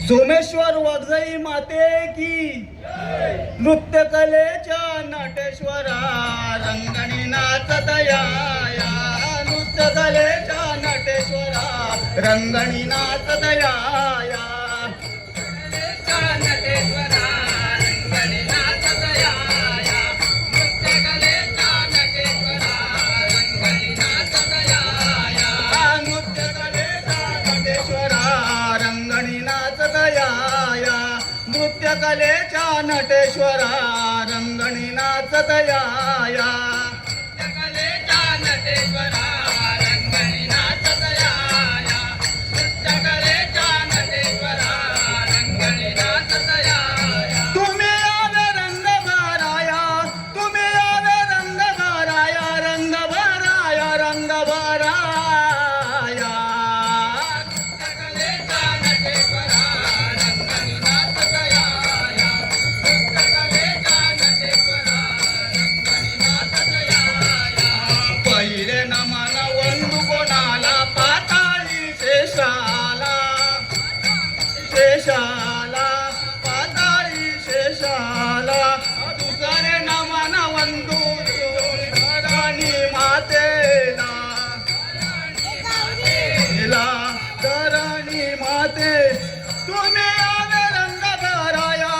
सोमेश्वर वगजई माते की नृत्य कलेच्या नटेश्वरा रंगणी नाचत या नृत्य कलेच्या नटेश्वरा रंगणी नाचत या नटेश्वरा रंगणी नाचत या नृत्य कलेच्या नटेश्वरा रंगणी नाचत या नृत्य कलेच्या नटेश्वरा रंगणी नाचत या नृत्य कलेच्या नटेश्वरा रंगणी नाचत या नृत्य कलेच्या नटेश्वरा रंगणी नाचत या नृत्य कलेच्या नटेश्वरा रंगणी नाचत या तुम्ही आवे रंग भराया तुम्ही आवे रंग भराया रंग भराया रंग भराया नृत्य कलेच्या नटेश्वरा रंगणी नाचत या नृत्य कलेच्या नटेश्वरा रंगणी नाचत या पहिले नमन वंदू कोणाला पाताळी शेषाला शेषाला पाताळी शेषाला दुसरे नमन वंदू धरणी मातेला धरणी माते तुम्ही आवे रंग भराया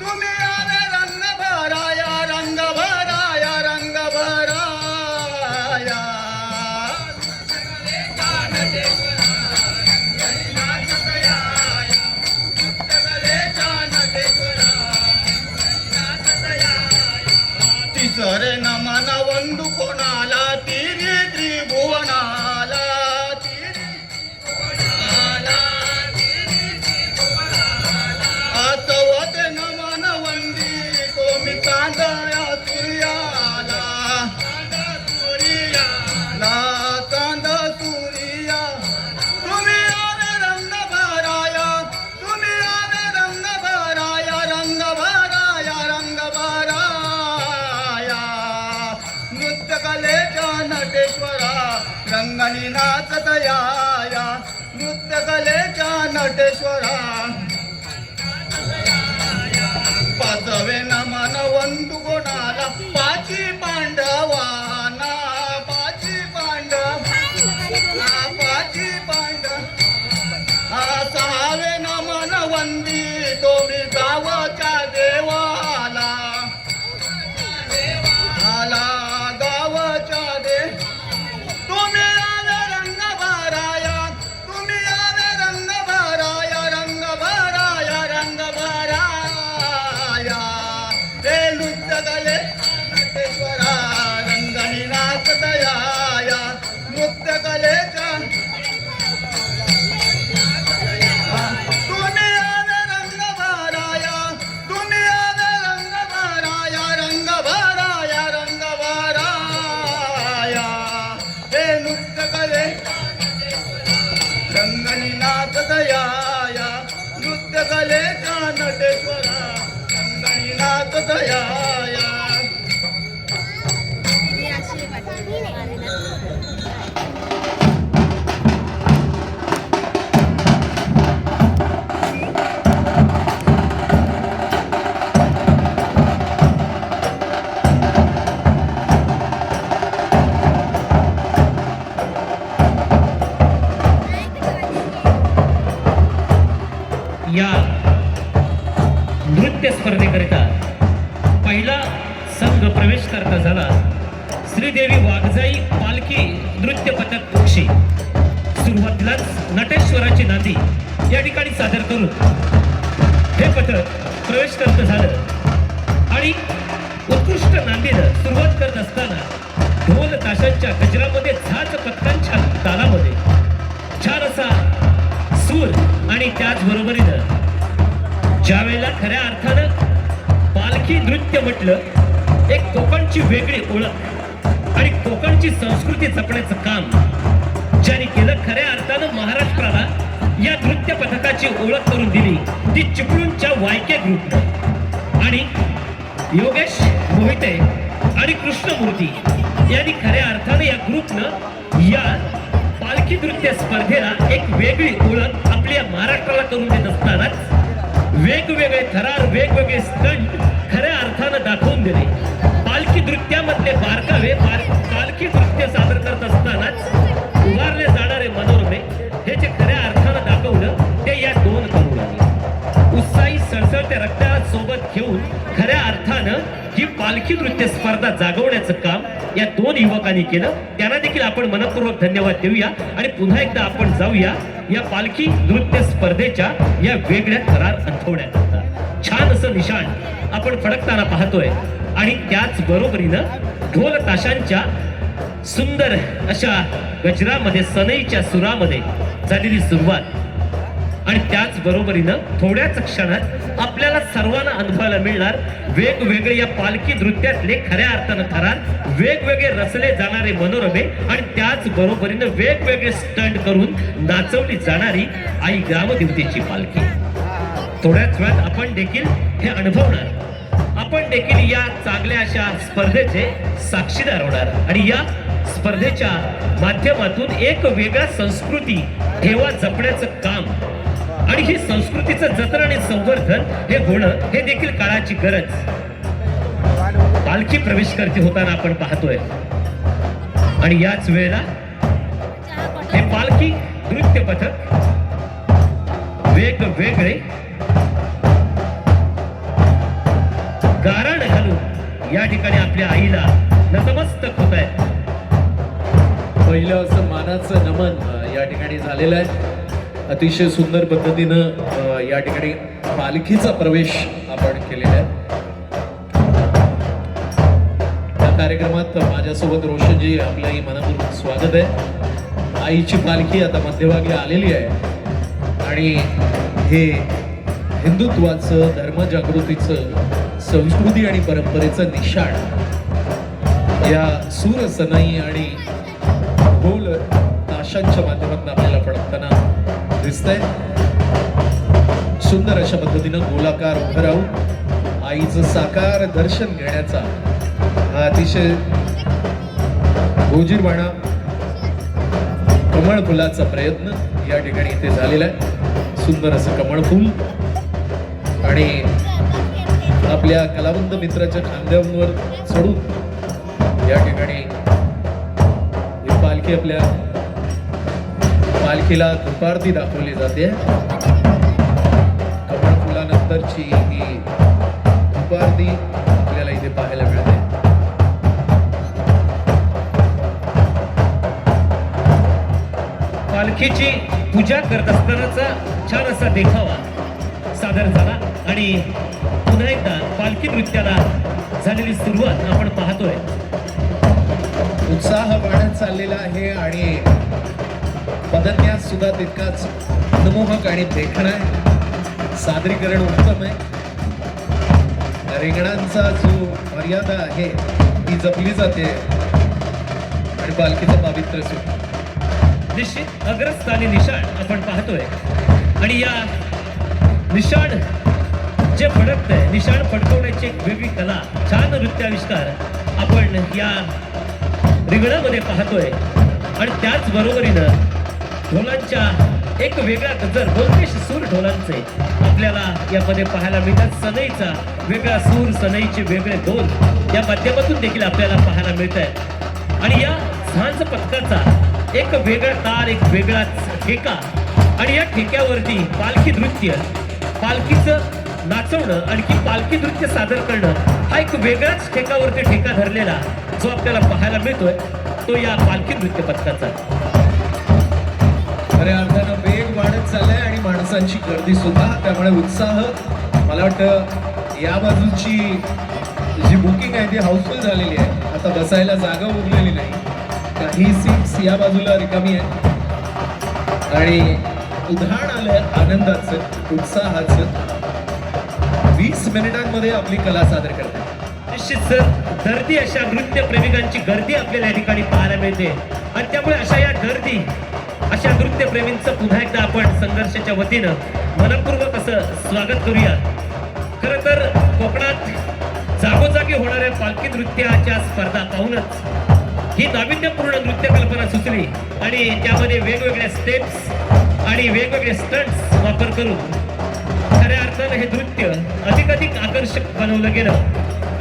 तुम्ही आवे रंग भराया रंग भराया रंग भराया तिसरे नमन वंदू कोणाला तिरी त्रिभुवनाला चौथे नमन वंदी तुम्ही चांदया सूर्याला चांद सूर्या तुम्ही आवे रंग भराया तुम्ही आवे रंग भराया रंग भराया रंग भराया नृत्य कलेच्या नटेश्वरा रंगणी नाचत या नृत्य कलेच्या नटेश्वरा पाचवे नमन वंदू कोणाला पाची पांडवाना पाची पांडव पाची पांडव सहावे नमन वंदी तुम्ही गावाच्या देवाला गावाच्या देव तुम्ही आवे रंग भराया तुम्ही आवे रंग भराया रंग भराया रंग भराया हे नृत्य कले नटेश्वरा रंगणी नाचत या नृत्य कलेच्या तुम्ही आवे रंग भराया तुम्ही आवे रंग भराया रंग भराया रंग भराया हे नृत्य कले रंगणी नाचत या नृत्य कलेच्या नटेश्वरा रंगणी नाचत या या नृत्य स्पर्धेकरिता पहिला संघ प्रवेश करता झाला श्रीदेवी वाघजाई पालखी नृत्य पथक पक्षी सुरुवातीलाच नटेश्वराची नांदी या ठिकाणी सादर करून हे पथक प्रवेश करत झालं आणि उत्कृष्ट नांदीनं सुरुवात करत असताना ढोल ताशांच्या गजरामध्ये झाज पथकांच्या तालामध्ये छान असा सूर आणि त्याचबरोबरीनं ज्यावेळेला खऱ्या अर्थानं पालखी नृत्य म्हटलं एक कोकणची वेगळी ओळख आणि कोकणची संस्कृती जपण्याचं काम ज्यांनी केलं खऱ्या अर्थानं महाराष्ट्राला या नृत्य पथकाची ओळख करून दिली ती चिपळूणच्या वायके ग्रुपनं आणि योगेश मोहिते आणि कृष्णमूर्ती यांनी खऱ्या अर्थानं या ग्रुपनं या पालखी पालखी नृत्य स्पर्धेला एक वेगळी ओळख आपल्या महाराष्ट्राला करून देत असतानाच वेगवेगळे थरार वेगवेगळे स्टंट खऱ्या अर्थानं दाखवून दिले. पालखी नृत्यामधले बारकावे पालखी नृत्य सादर करत असतानाच उभारले जाणारे मनोरमे हे जे खऱ्या अर्थानं दाखवलं ते या दोन तरुणांनी उत्साही सळसळत्या रक्ताला सोबत घेऊन खऱ्या अर्थानं ही पालखी नृत्य स्पर्धा जागवण्याचं काम या दोन युवकांनी केलं. त्यांना देखील आपण मनपूर्वक धन्यवाद देऊया आणि पुन्हा एकदा आपण जाऊया या पालखी नृत्य स्पर्धेच्या या वेगळ्या थरार अंथवण्याकरता. छान असं निशाण आपण फडकताना पाहतोय आणि त्याच बरोबरीनं ढोल ताशांच्या सुंदर अशा गजरामध्ये सनईच्या सुरामध्ये झालेली सुरुवात आणि त्याच बरोबरीनं थोड्याच क्षणात आपल्याला सर्वांना अनुभवायला मिळणार वेगवेगळे या पालखी नृत्यातले खऱ्या अर्थानं थरार वेगवेगळे रचले जाणारे मनोरमे आणि त्याच बरोबरीनं वेगवेगळे स्टंट करून नाचवली जाणारी आई ग्रामदेवतेची पालखी. थोड्याच वेळात आपण देखील हे अनुभवणार. आपण देखील या चांगल्या अशा स्पर्धेचे साक्षीदार होणार आणि या स्पर्धेच्या माध्यमातून एक वेगळा संस्कृती ठेवा जपण्याचं काम आणि ही संस्कृतीचं जतन आणि संवर्धन हे होणं हे देखील काळाची गरज. पालखी प्रवेश करते होताना आपण पाहतोय आणि याच वेळेला हे पालखी नृत्य पथक वेगवेगळे गारण घालून या ठिकाणी आपल्या आईला नतमस्तक होत आहे. पहिलं असं मानाचं नमन या ठिकाणी झालेलं आहे. अतिशय सुंदर पद्धतीनं या ठिकाणी पालखीचा प्रवेश आपण केलेला आहे. या कार्यक्रमात माझ्यासोबत रोशनजी आपलंही मनपूर्वक स्वागत आहे. आईची पालखी आता मध्यभागी आलेली आहे आणि हे हिंदुत्वाचं धर्मजागृतीचं संस्कृती आणि परंपरेचं निशाण या सूर सनई आणि ढोल ताशांच्या माध्यमातून आपल्याला फडकताना दिसतंय. सुंदर अशा पद्धतीनं गोलाकार उभं राहून आईचं साकार दर्शन घेण्याचा हा अतिशय गोजीरवाणा कमळ फुलाचा प्रयत्न या ठिकाणी इथे झालेला आहे. सुंदर असं कमळ फुल आणि आपल्या कलावंत मित्राच्या खांद्यावर चढून या ठिकाणी ही पालखी आपल्या पालखीला दुपारती दाखवली जाते. कमळ फुलानंतरची ही दुपारती आपल्याला इथे पाहायला मिळते. पालखीची पूजा करत असतानाचा छान असा देखावा सादर झाला आणि पुन्हा एकदा पालखी नृत्याला झालेली सुरुवात आपण पाहतोय. उत्साह वाढत चाललेला आहे आणि पदन्यास सुद्धा तितकाच मनमोहक आणि देखणा आहे. सादरीकरण उत्तम आहे. रिंगणांचा जो मर्यादा आहे ती जपली जाते आणि पालखीचं पावित्र्य सुद्धा निश्चित अग्रस्थानी निशाण आपण पाहतोय आणि या निशाण जे फडकतंय निशाण फडकवण्याची एक वेगळी कला छान नृत्याविष्कार आपण या रिंगणामध्ये पाहतोय आणि त्याच बरोबरीनं ढोलांच्या एक वेगळा गजर 200 सूर ढोलांचे आपल्याला यामध्ये पाहायला मिळतात. सनईचा वेगळा सूर सनईचे वेगळे ढोल या माध्यमातून देखील आपल्याला पाहायला मिळत आहे आणि या झांज पथकाचा एक वेगळा तार एक वेगळाच ठेका आणि या ठेक्यावरती पालखी नृत्य पालखीचं नाचवणं आणखी पालखी नृत्य सादर करणं हा एक वेगळाच ठेकावरती ठेका धरलेला जो आपल्याला पाहायला मिळतोय तो या पालखी नृत्य पथकाचा. खऱ्या अर्थानं वेग वाढत चाललाय आणि माणसांची गर्दी सुद्धा. त्यामुळे उत्साह मला वाटतं या बाजूची जी बुकिंग आहे ती हाऊसफुल झालेली आहे. आता बसायला जागा उरलेली नाही. काही सीट्स या बाजूला रिकामी आहे आणि उधाण आलंय आनंदाचं उत्साहाचं. 20 मिनिटांमध्ये आपली कला सादर करते. निश्चित सर गर्दी अशा नृत्य प्रेमिकांची गर्दी आपल्याला या ठिकाणी पाहायला मिळते आणि त्यामुळे अशा या गर्दी अशा नृत्य प्रेमींचं पुन्हा एकदा आपण संघर्षाच्या वतीनं मनपूर्वक असं स्वागत करूया. खरं तर कोकणात जागोजागी होणाऱ्या पालखी नृत्याच्या स्पर्धा पाहूनच ही नाविन्यपूर्ण नृत्य कल्पना सुचली आणि त्यामध्ये वेगवेगळ्या स्टेप्स आणि वेगवेगळे स्टंट्स वापर करून खऱ्या अर्थानं हे नृत्य अधिकाधिक आकर्षक बनवलं गेलं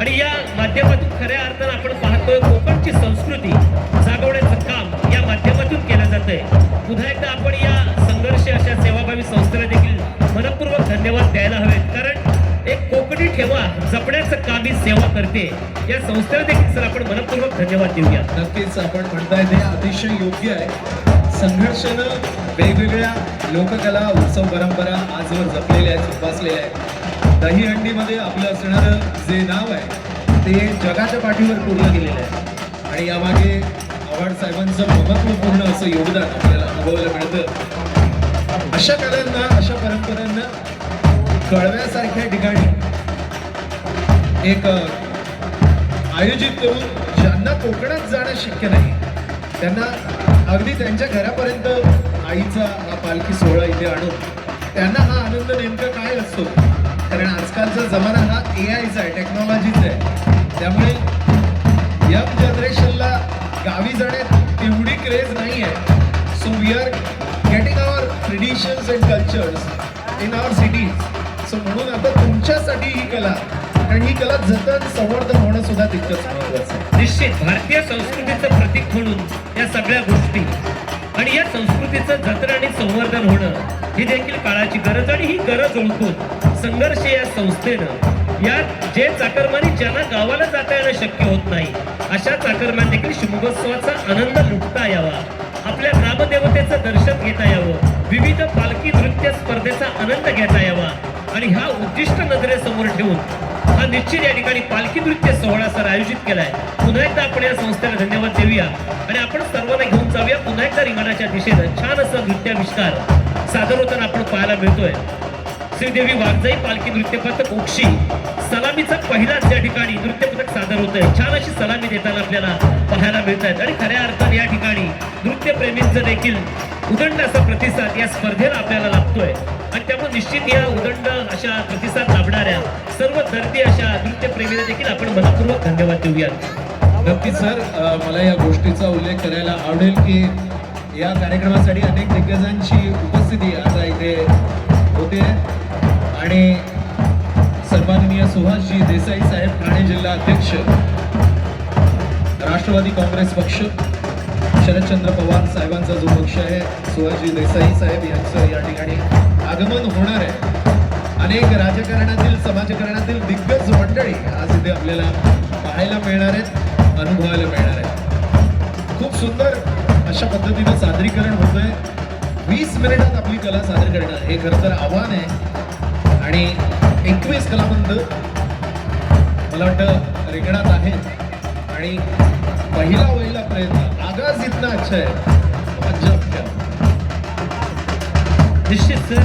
आणि या माध्यमातून खऱ्या अर्थानं आपण पाहतोय कोकणची संस्कृती जागवण्याचं काम या माध्यमातून केलं जातंय. पुन्हा एकदा आपण या संघर्ष अशा सेवाभावी संस्थेला देखील मनपूर्वक धन्यवाद द्यायला हवेत, कारण एक कोकणी ठेवा जपण्याचं काम ही सेवा करते. या संस्थेला देखील सर आपण मनपूर्वक धन्यवाद देऊया. नक्कीच आपण म्हणताय ते अतिशय योग्य आहे. संघर्षानं वेगवेगळ्या लोककला उत्सव परंपरा आजवर जपलेल्या आहेत, जोपासलेल्या आहेत. दहीहंडीमध्ये आपलं असणारं जे नाव आहे ते जगाच्या पाठीवर कोरलं गेलेलं आहे आणि यामागे आव्हाड साहेबांचं महत्त्वपूर्ण असं योगदान आपल्याला अनुभवायला मिळतं. अशा कलांना अशा परंपरांना कळव्यासारख्या ठिकाणी एक आयोजित करून ज्यांना कोकणात जाणं शक्य नाही त्यांना अगदी त्यांच्या घरापर्यंत आईचा हा पालखी सोहळा इथे आणून त्यांना हा आनंद नेमका काय असतो. कारण आजकालचा जमाना हा AIचा आहे, टेक्नॉलॉजीचा आहे. त्यामुळे यंग जनरेशनला गावी जाण्यात तेवढी क्रेज नाही आहे. So we are getting our traditions and cultures in our cities. So म्हणून आता तुमच्यासाठी ही कला, कारण ही कला जतन संवर्धन होणं सुद्धा तितकंच महत्त्वाचं आहे. निश्चित भारतीय संस्कृतीचं प्रतीक म्हणून या सगळ्या गोष्टी आणि या संस्कृतीचं जतन आणि संवर्धन होणं ही देखील काळाची गरज आणि ही गरज ओळखून संघर्ष या संस्थेनं या जे चाकरमानी ज्यांना गावाला जाता येणं शक्य होत नाही अशा चाकरमान देखील शिमगोत्सवाचा आनंद लुटता यावा, आपल्या ग्रामदेवतेचं दर्शन घेता यावं, विविध पालखी नृत्य स्पर्धेचा आनंद घेता यावा आणि हा उद्दिष्ट नजरेसमोर ठेवून हा निश्चित या ठिकाणी पालखी नृत्य सोहळा सर आयोजित केलाय. पुन्हा एकदा आपण या संस्थेला धन्यवाद देऊया आणि आपण सर्वांना घेऊन जाऊया पुन्हा एकदा रिंगणाच्या दिशेनं छान असं नृत्याविष्कार सादर होताना आपण पाहायला मिळतोय. श्रीदेवी वाघजाई पालखी नृत्य पथक ओक्षी सलामीचा पहिलाच या ठिकाणी नृत्य पथक सादर होतंय. छान अशी सलामी देताना आपल्याला पाहायला मिळत आहेत आणि खऱ्या अर्थाने या ठिकाणी नृत्यप्रेमींचं देखील उदंड असा प्रतिसाद या स्पर्धेला आपल्याला लाभतोय आणि त्यामुळे निश्चित या उदंड अशा प्रतिसाद लाभणाऱ्या सर्व दर्दी अशा नृत्यप्रेमीला देखील आपण मनपूर्वक धन्यवाद देऊयात. नक्कीच सर, मला या गोष्टीचा उल्लेख करायला आवडेल की या कार्यक्रमासाठी अनेक दिग्गजांची उपस्थिती आता इथे होते आणि सन्माननीय सुभाषजी देसाई साहेब, ठाणे जिल्हा अध्यक्ष, राष्ट्रवादी काँग्रेस पक्ष, शरदचंद्र पवार साहेबांचा जो पक्ष आहे, सुभाषजी देसाई साहेब यांचं या ठिकाणी आगमन होणार आहे. अनेक राजकारणातील समाजकारणातील दिग्गज मंडळी आज इथे आपल्याला पाहायला मिळणार आहेत, अनुभवायला मिळणार आहेत. खूप सुंदर अशा पद्धतीनं सादरीकरण होतंय. 20 मिनिटात आपली कला सादर करणं हे खरं तर आव्हान आहे आणि 21 कलावंत मला वाटतं रिंगणात आहेत आणि पहिला प्रयत्न आगाज इतना अच्छा है. निश्चित सर,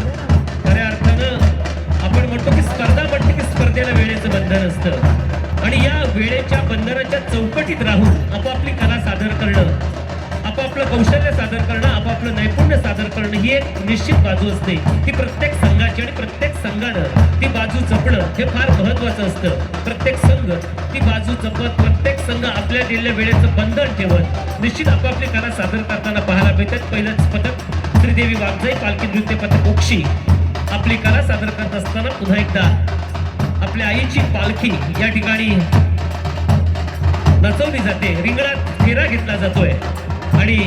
खऱ्या अर्थानं आपण म्हणतो की स्पर्धा म्हटलं की स्पर्धेला वेळेचं बंधन असतं आणि या वेळेच्या बंधनाच्या चौकटीत राहून आपापली कला सादर करणं, आपापलं कौशल्य सादर करणं, आपापलं नैपुण्य सादर करणं ही एक निश्चित बाजू असते. ती प्रत्येक संघाची आणि प्रत्येक संघानं ती बाजू जपणं हे फार महत्वाचं असतं. प्रत्येक संघ ती बाजू जपत, प्रत्येक संघ आपल्या दिलेल्या वेळेचं बंधन ठेवत निश्चित आपापली कला सादर करताना पाहायला मिळतात. पहिलंच पथक श्रीदेवी वाघजाई पालखी नृत्य पथक ओक्षी आपली कला सादर करत असताना पुन्हा एकदा आपल्या आईची पालखी या ठिकाणी नचवली जाते, रिंगणात फेरा घेतला जातोय आणि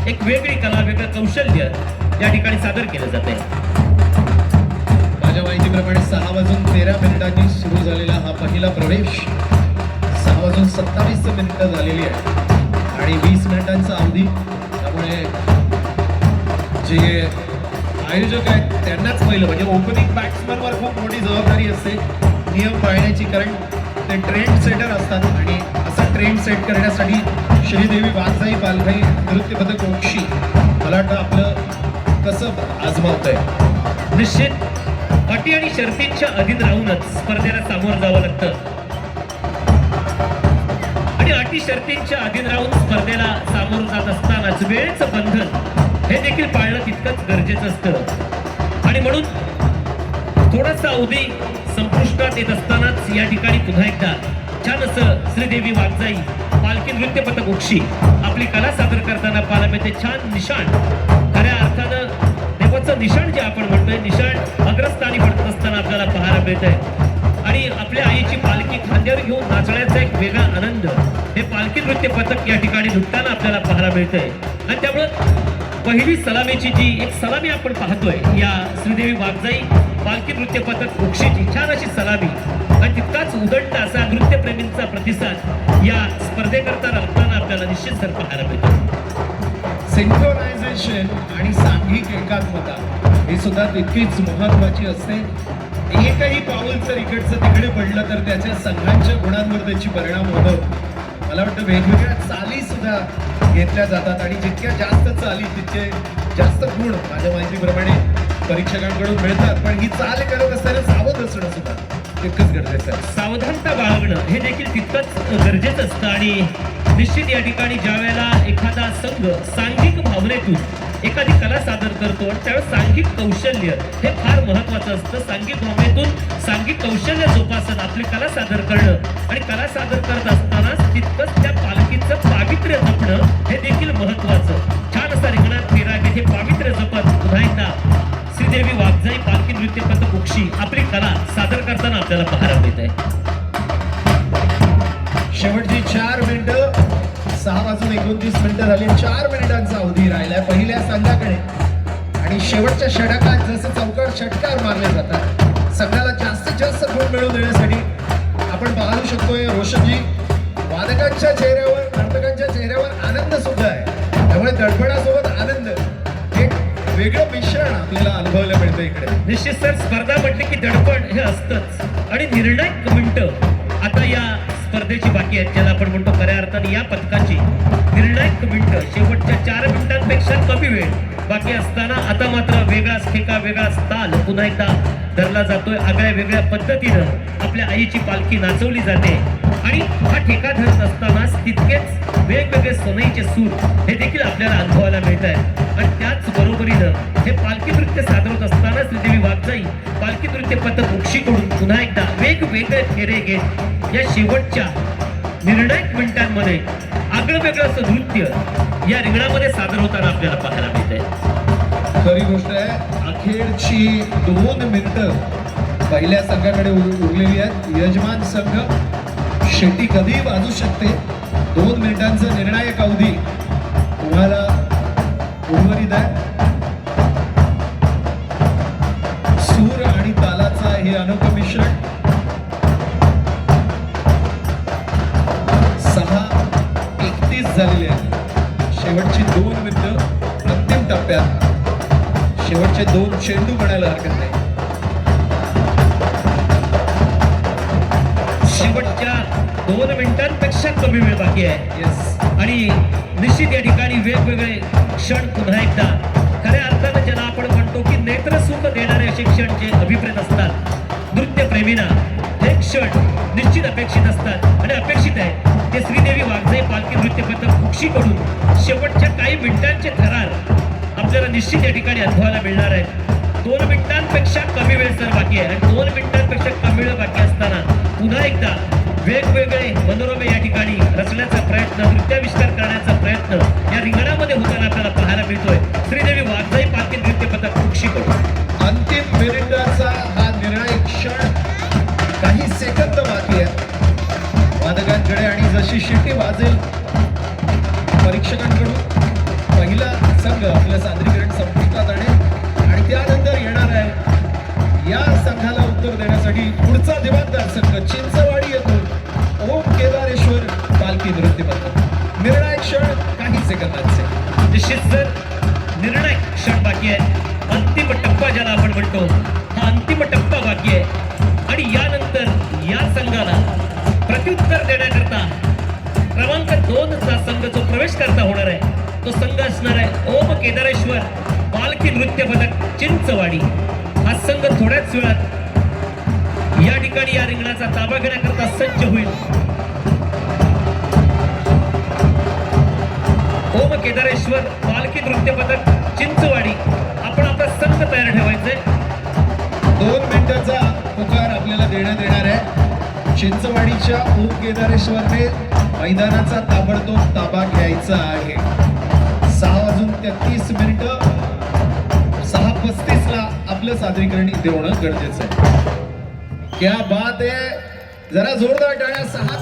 एक वेगळी कला, वेगळं कौशल्य या ठिकाणी सादर केलं जाते. माझ्या माहितीप्रमाणे 6:13 सुरू झालेला हा पहिला प्रवेश 6:27 झालेली आहे आणि 20 मिनिटांचा अवधी. त्यामुळे जे आयोजक आहेत त्यांनाच पहिलं म्हणजे ओपनिंग बॅट्समनवर खूप मोठी जबाबदारी असते नियम पाळण्याची, कारण ते ट्रेंड सेटर असतात आणि असा ट्रेंड सेट करण्यासाठी श्रीदेवी वाघजाई पालखी नृत्य पथक ओक्षी मला वाटतं आपलं कसं आजमावत आहे. निश्चित अटी आणि शर्तींच्या अधीन राहूनच स्पर्धेला सामोरं जावं लागतं आणि अटी शर्तींच्या अधीन राहून स्पर्धेला सामोरं जात असतानाच वेळेचं बंधन हे देखील पाळणं तितकंच गरजेचं असतं आणि म्हणून थोडासा अवधी संपुष्टात येत असतानाच या ठिकाणी पुन्हा एकदा छान असं श्रीदेवी वाघजाई पालखी नृत्य पथक उक्षी आपली कला सादर करताना पाहायला मिळते. छान निशाण, खऱ्या अर्थानं देवाचं निशाण जे आपण म्हणतोय, निशाण अग्रस्थानी पडत असताना आपल्याला पाहायला मिळत आहे. आणि आपल्या आईची पालखी खांद्यावर घेऊन नाचण्याचा एक वेगळा आनंद हे पालखी नृत्य पथक या ठिकाणी लुटताना आपल्याला पाहायला मिळतंय. आणि त्यामुळं पहिली सलामीची जी एक सलामी आपण पाहतोय या श्रीदेवी वाघजाई पालखी नृत्य पथक उक्षीची छान अशी सलामी आणि तितकाच उदंड असा नृत्यप्रेमींचा प्रतिसाद या स्पर्धेकरता रमताना आपल्याला निश्चित सर पाहायला मिळतो. सिंक्रोनायझेशन आणि सांघिक एकात्मता ही सुद्धा तितकीच महत्वाची असते. एकही पाऊल जर इकडचं तिकडे पडलं तर त्याच्या संघांच्या गुणांवर त्याची परिणाम होतो. मला वाटतं वेगवेगळ्या चाली सुद्धा घेतल्या जातात आणि जितक्या जास्त चाली तितके जास्त गुण माझ्या माहितीप्रमाणे परीक्षकांकडून मिळतात. पण ही चाल करत असताना सावध असणं सुद्धा तितकंच गरजेचं आहे. सावधानता बाळगणं हे देखील तितकंच गरजेचं असतं. आणि निश्चित या ठिकाणी ज्या वेळेला एखादा संघ सांघिक भावनेतून एखादी कला सादर करतो आणि त्यावेळेस सांघिक कौशल्य हे फार महत्वाचं असतं. सांघिक भावनेतून सांघिक कौशल्य जोपासून आपली कला सादर करणं आणि कला सादर करत असतानाच तितकंच त्या पालखीचं पावित्र्य जपणं हे देखील महत्वाचं. छान असा रिंगणात फेरा घेत हे पावित्र्य जपत पुन्हा एकदा श्रीदेवी वाघजाई पालखी नृत्य पथक उक्षी आपली कला सादर करताना आपल्याला पाहायला मिळत आहे. शेवटची 4 मिनिटं 6:29 झाली. 4 मिनिटांचा अवधी राहिलाय पहिल्या संघाकडे आणि शेवटच्या षटकात जसे चौकार षटकार मारले जातात संघाला जास्तीत जास्त गुण मिळवून देण्यासाठी आपण पाहू शकतोय रोशनजी वादकांच्या चेहऱ्यावर नर्तकांच्या चेहऱ्यावर आनंद सुद्धा आहे. त्यामुळे दडपणासोबत आनंद एक वेगळं मिश्रण आपल्याला अनुभवायला मिळतं इकडे. निश्चित सर, स्पर्धा म्हटली की दडपण हे असतंच आणि निर्णायक मिनिटं आता या स्पर्धेची बाकी आहेत, ज्याला आपण म्हणतो खऱ्या अर्थाने या पथकाची निर्णायक मिनिटं शेवटच्या 4 मिनिटांपेक्षा कमी वेळ बाकी असताना आता मात्र वेगळाच ठेका वेगळाच ताल पुन्हा एकदा धरला जातोय. आगळ्या वेगळ्या पद्धतीनं आपल्या आईची पालखी नाचवली जाते आणि हा ठेका धरत असतानाच तितकेच वेगवेगळे सनईचे सूर हे देखील आपल्याला अनुभवायला मिळत आहेत. आणि त्याच बरोबरीनं हे पालखी नृत्य सादरत असताना श्रीदेवी वाघजाई पालखी नृत्य पथक उक्षीकडून पुन्हा एकदा वेगवेगळे फेरे घेत या शेवटच्या निर्णायक मिनिटांमध्ये आगळं वेगळं असं नृत्य या रिंगणामध्ये सादर होताना आपल्याला पाहायला मिळत आहे. खरी गोष्ट आहे अखेरची 2 मिनिटं पहिल्या संघाकडे उरलेली आहेत. यजमान संघ शेटी कधी वाजू शकते. 2 मिनिटांचा निर्णायक अवधी तुम्हाला उर्वरित आहे. सूर आणि तालाचा हे अनोखं मिश्रण 6:31 झालेले आहे. शेवटची 2 मिनिटं अंतिम टप्प्यात शेवटचे 2 चेंडू म्हणायला हरकत नाही. शेवटच्या 2 मिनिटांपेक्षा कमी वेळ बाकी आहे. येस आणि निश्चित या ठिकाणी वेगवेगळे क्षण पुन्हा एकदा खऱ्या अर्थानं ज्याला आपण म्हणतो की नेत्रसुख देणारे असे क्षण जे अभिप्रेत असतात नृत्यप्रेमींना हे क्षण निश्चित अपेक्षित असतात आणि अपेक्षित आहे ते श्रीदेवी वाघजाई पालखी नृत्य पथक उक्षीकडून शेवटच्या काही मिनिटांचे थरार आपल्याला निश्चित या ठिकाणी अनुभवायला मिळणार आहे. 2 मिनिटांपेक्षा कमी वेळ सर बाकी आहे आणि 2 मिनिटांपेक्षा कमी वेळ बाकी असताना पुन्हा एकदा वेगवेगळे मनोरमे या ठिकाणी रचण्याचा प्रयत्न नृत्याविष्कार करण्याचा प्रयत्न या रिंगणामध्ये होताना आपल्याला पाहायला मिळतोय. श्रीदेवी वाघजाई पालखी नृत्य पथक उक्षीकडून अंतिम मिनिटाचा हा निर्णायक क्षण काही सेकंद बाकी आहे वादकांकडे आणि जशी शिट्टी वाजेल परीक्षकांकडून पहिला संघ आपलं सादरीकरण संपुष्टात आणेल आणि त्यानंतर येणार आहे या संघाला उत्तर देण्यासाठी पुढचा दिवाणदार संघ चिंचवाडी येथून ओम केदारेश्वर पालखी नृत्य पथक. निर्णायक क्षण काही सेकंदांचे. निश्चित सर, निर्णायक क्षण बाकी आहे. अंतिम टप्पा ज्याला आपण म्हणतो हा अंतिम टप्पा बाकी आहे आणि यानंतर या संघाला प्रत्युत्तर देण्याकरता क्रमांक 2 चा संघ जो प्रवेश करता होणार आहे तो संघ असणार आहे ओम केदारेश्वर पालखी नृत्य पथक चिंचवाडी. हा संघ थोड्याच वेळात या ठिकाणी या रिंगणाचा ताबा घेण्याकरता सज्ज होईल. ओम केदारेश्वर पालखी नृत्य पथक चिंचवाडी आपण आपला संघ तयार ठेवायचंय. 2 मिनिटाचा पुकार आपल्याला देण्यात येणार आहे. चिंचवाडीच्या ओम केदारेश्वरने मैदानाचा ताबडतोब ताबा घ्यायचा आहे. 6:33 6:35 ला आपलं सादरीकरण इथे होणं गरजेचं आहे. क्या बात आहे, जरा जोरदार टाळ्या. 6